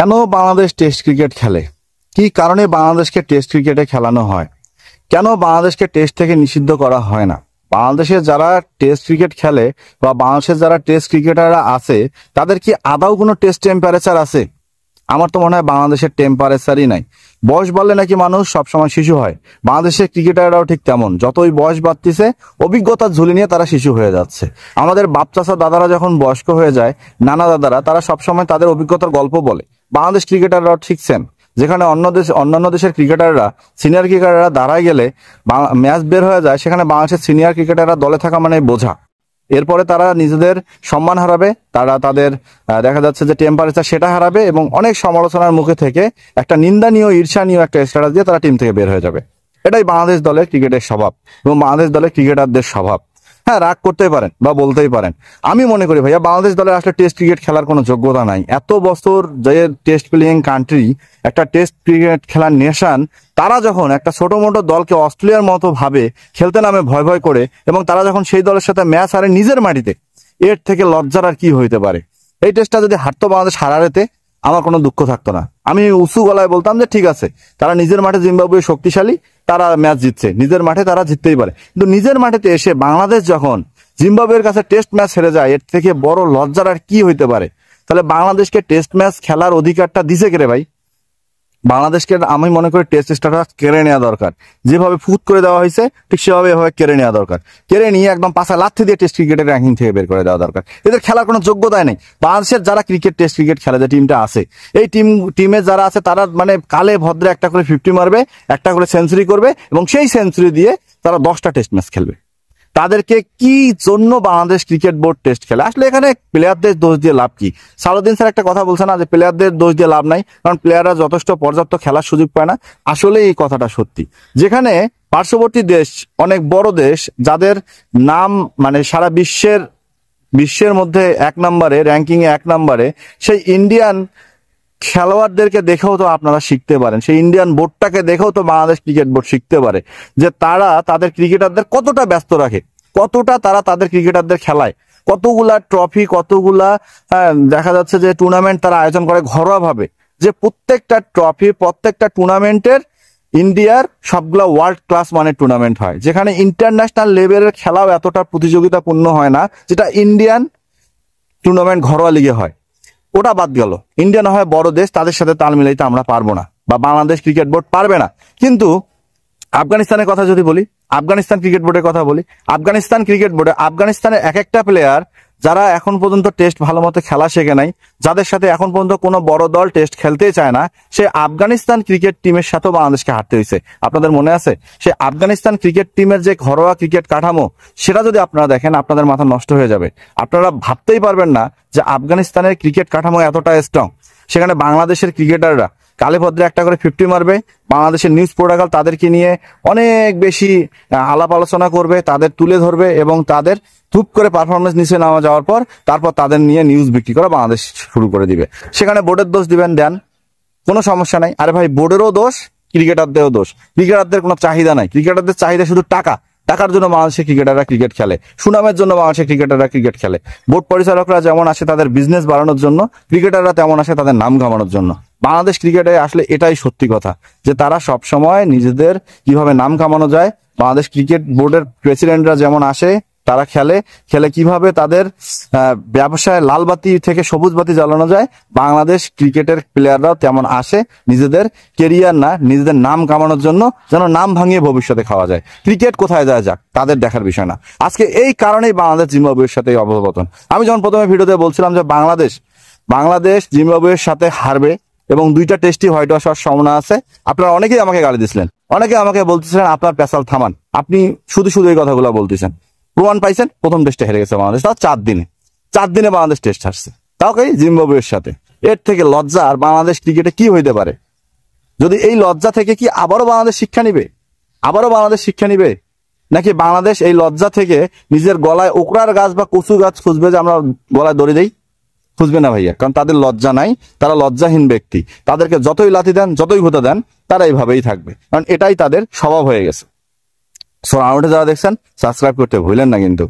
কেন Bangladesh test cricket খেলে, কি কারণে বাংলাদেশকে টেস্ট ক্রিকেটে খেলানো হয়, কেন বাংলাদেশকে টেস্ট থেকে নিষিদ্ধ করা হয় না, বাংলাদেশে যারা টেস্ট ক্রিকেট খেলে বা বাংলাদেশের যারা টেস্ট ক্রিকেটাররা আছে তাদের কি আদৌ কোনো টেস্ট টেম্পারেচার আছে? আমার তো মনে হয় বাংলাদেশের টেম্পারেচারই নাই। বয়স বাড়লে নাকি মানুষ সবসময় শিশু হয়, বাংলাদেশের ক্রিকেটাররাও ঠিক তেমন। যতই বয়স বাড়তিছে অভিজ্ঞতার ঝুলি নিয়ে তারা শিশু হয়ে যাচ্ছে। আমাদের বাপ চাচা দাদারা যখন বয়স্ক হয়ে যায়, নানা দাদারা, তারা সবসময় তাদের অভিজ্ঞতার গল্প বলে। বাংলাদেশ ক্রিকেটাররাও ঠিক সেম। যেখানে অন্যান্য দেশের ক্রিকেটাররা, সিনিয়র ক্রিকেটাররা দাঁড়ায় গেলে ম্যাচ বের হয়ে যায়, সেখানে বাংলাদেশের সিনিয়র ক্রিকেটাররা দলে থাকা মানে বোঝা। এরপরে তারা নিজেদের সম্মান হারাবে, তারা তাদের দেখা যাচ্ছে যে টেম্পারেচার সেটা হারাবে এবং অনেক সমালোচনার মুখে থেকে একটা নিন্দনীয় ঈর্ষানীয় একটা স্ট্যাটাস দিয়ে তারা টিম থেকে বের হয়ে যাবে। এটাই বাংলাদেশ দলের ক্রিকেটের স্বভাব এবং বাংলাদেশ দলের ক্রিকেটারদের স্বভাব। হ্যাঁ, রাগ করতেই পারেন বা বলতেই পারেন। আমি মনে করি ভাইয়া, বাংলাদেশ দলের আসলে টেস্ট ক্রিকেট খেলার কোনো যোগ্যতা নাই। এত বছর যে টেস্ট প্লেয়িং কান্ট্রি, একটা টেস্ট ক্রিকেট খেলার নেশান, তারা যখন একটা ছোট মোটো দলকে অস্ট্রেলিয়ার মতো ভাবে খেলতে নামে ভয় ভয় করে, এবং তারা যখন সেই দলের সাথে ম্যাচ হারে নিজের মাটিতে, এর থেকে লজ্জার আর কি হইতে পারে? এই টেস্টটা যদি হারতো বাংলাদেশ হারারেতে, আমার কোনো দুঃখ থাকতো না। আমি উঁচু গলায় বলতাম যে ঠিক আছে, তারা নিজের মাঠে জিম্বাবুয়ে শক্তিশালী, তারা ম্যাচ জিতছে, নিজের মাঠে তারা জিততেই পারে। কিন্তু নিজের মাঠেতে এসে বাংলাদেশ যখন জিম্বাবুয়ের কাছে টেস্ট ম্যাচ হেরে যায়, এর থেকে বড় লজ্জার আর কি হইতে পারে? তাহলে বাংলাদেশকে টেস্ট ম্যাচ খেলার অধিকারটা দিছে কে রে ভাই? বাংলাদেশকে আমি মনে করি টেস্ট স্ট্যাটাস কেড়ে নেওয়া দরকার। যেভাবে ফুট করে দেওয়া হয়েছে ঠিক সেভাবে এভাবে কেড়ে নেওয়া দরকার। কেড়ে নিয়ে একদম পাশা লাথি দিয়ে টেস্ট ক্রিকেটের র্যাঙ্কিং থেকে বের করে দেওয়া দরকার। এদের খেলার কোনো যোগ্যতাই নেই। বাংলাদেশের যারা টেস্ট ক্রিকেট খেলে, যে টিমটা আছে, এই টিমে যারা আছে তারা মানে কালে ভদ্রে একটা করে 50 মারবে, একটা করে সেঞ্চুরি করবে এবং সেই সেঞ্চুরি দিয়ে তারা 10টা টেস্ট ম্যাচ খেলবে। তাদেরকে কি জন্য বাংলাদেশ ক্রিকেট বোর্ড টেস্ট খেলে? আসলে এখানে প্লেয়ারদের দোষ দিয়ে লাভ কি? সালাউদ্দিন স্যার একটা কথা বলছে না যে প্লেয়ারদের দোষ দিয়ে লাভ নাই, কারণ প্লেয়াররা যথেষ্ট পর্যাপ্ত খেলার সুযোগ পায় না। আসলে এই কথাটা সত্যি। যেখানে পার্শ্ববর্তী দেশ, অনেক বড় দেশ, যাদের নাম মানে সারা বিশ্বের মধ্যে 1 নম্বরে, র্যাঙ্কিং এ 1 নম্বরে, সেই ইন্ডিয়ান খেলোয়াড়দেরকে দেখেও তো আপনারা শিখতে পারেন। সেই ইন্ডিয়ান বোর্ডটাকে দেখেও তো বাংলাদেশ ক্রিকেট বোর্ড শিখতে পারে যে তারা তাদের ক্রিকেটারদের কতটা ব্যস্ত রাখে, কতটা তারা তাদের ক্রিকেটারদের খেলায়, কতগুলা ট্রফি, কতগুলা দেখা যাচ্ছে যে টুর্নামেন্ট তারা আয়োজন করে ঘরোয়া ভাবে। যে প্রত্যেকটা ট্রফি, প্রত্যেকটা টুর্নামেন্টের ইন্ডিয়ার সবগুলা ওয়ার্ল্ড ক্লাস মানের টুর্নামেন্ট হয়, যেখানে ইন্টারন্যাশনাল লেভেলের খেলাও এতটা প্রতিযোগিতাপূর্ণ হয় না যেটা ইন্ডিয়ান টুর্নামেন্ট ঘরোয়া লিগে হয়। ওটা বাদ গেল, ইন্ডিয়া হয় বড় দেশ, তাদের সাথে তাল মিলাইতে আমরা পারবো না বা বাংলাদেশ ক্রিকেট বোর্ড পারবে না। কিন্তু আফগানিস্তানের কথা যদি বলি, আফগানিস্তান ক্রিকেট বোর্ডের কথা বলি, আফগানিস্তান ক্রিকেট বোর্ডে আফগানিস্তানের এক একটা প্লেয়ার যারা এখন পর্যন্ত টেস্ট ভালো মতো খেলা শেখে নাই, যাদের সাথে এখন পর্যন্ত কোনো বড় দল টেস্ট খেলতেই চায় না, সে আফগানিস্তান ক্রিকেট টিমের সাথেও বাংলাদেশকে হারতে হয়েছে। আপনাদের মনে আছে? সে আফগানিস্তান ক্রিকেট টিমের যে ঘরোয়া ক্রিকেট কাঠামো, সেটা যদি আপনারা দেখেন আপনাদের মাথা নষ্ট হয়ে যাবে। আপনারা ভাবতেই পারবেন না যে আফগানিস্তানের ক্রিকেট কাঠামো এতটা স্ট্রং। সেখানে বাংলাদেশের ক্রিকেটাররা কালে ভদ্রে একটা করে 50 মারবে, বাংলাদেশের নিউজ প্রোটোকল তাদেরকে নিয়ে অনেক বেশি আলাপ আলোচনা করবে, তাদের তুলে ধরবে এবং তাদের ধূপ করে পারফরমেন্স নিচে নামা যাওয়ার পর তারপর তাদের নিয়ে নিউজ বিক্রি করা বাংলাদেশ শুরু করে দিবে। সেখানে বোর্ডের দোষ দিবেন, দেন, কোনো সমস্যা নাই। আরে ভাই, বোর্ডেরও দোষ, ক্রিকেটারদেরও দোষ। ক্রিকেটারদের কোনো চাহিদা নাই, ক্রিকেটারদের চাহিদা শুধু টাকা। টাকার জন্য বাংলাদেশের ক্রিকেটাররা ক্রিকেট খেলে, সুনামের জন্য বাংলাদেশের ক্রিকেটাররা ক্রিকেট খেলে। বোর্ড পরিচালকরা যেমন আসে তাদের বিজনেস বাড়ানোর জন্য, ক্রিকেটাররা তেমন আসে তাদের নাম কামানোর জন্য। বাংলাদেশ ক্রিকেটে আসলে এটাই সত্যি কথা, যে তারা সব সময় নিজেদের কিভাবে নাম কামানো যায়, বাংলাদেশ ক্রিকেট বোর্ডের প্রেসিডেন্টরা যেমন আসে, তারা খেলে কিভাবে তাদের ব্যবসায় লাল বাতি থেকে সবুজ বাতি জ্বালানো যায়, বাংলাদেশ ক্রিকেটের প্লেয়াররাও তেমন আসে নিজেদের কেরিয়ার না, নিজেদের নাম কামানোর জন্য, যেন নাম ভাঙিয়ে ভবিষ্যতে খাওয়া যায়। ক্রিকেট কোথায় যায় যাক, তাদের দেখার বিষয় না। আজকে এই কারণেই বাংলাদেশ জিম্বাবুয়ের সাথে অবপতন। আমি যখন প্রথমে ভিডিওতে বলছিলাম যে বাংলাদেশ জিম্বাবুয়ের সাথে হারবে এবং 2টা টেস্টই হোয়াইট ওয়াশ হওয়ার সম্ভাবনা আছে, আপনারা অনেকেই আমাকে গালি দিচ্ছিলেন, অনেকে আমাকে বলতেছিলেন আপনার পেশাল থামান, আপনি শুধু এই কথাগুলো বলতেছেন। প্রমাণ পাইছেন, প্রথম টেস্টে হেরে গেছে বাংলাদেশ, তাও 4 দিনে বাংলাদেশ টেস্ট হারছে, তাও কি জিম্বাবুয়ের সাথে। এর থেকে লজ্জা আর বাংলাদেশ ক্রিকেটে কি হইতে পারে? যদি এই লজ্জা থেকে কি আবারও বাংলাদেশ শিক্ষা নিবে, নাকি বাংলাদেশ এই লজ্জা থেকে নিজের গলায় ওকরার গাছ বা কচু গাছ খুঁজবে, যে আমরা গলায় দড়ি দেই? খুঁজবে না ভাইয়া, কারণ তাদের লজ্জা নাই, তারা লজ্জাহীন ব্যক্তি। তাদেরকে যতই লাথি দেন, যতই ঘুতা দেন, তারা এইভাবেই থাকবে, কারণ এটাই তাদের স্বভাব হয়ে গেছে। সো আমাদের যারা দেখছেন, সাবস্ক্রাইব করতে ভুলেন না কিন্তু।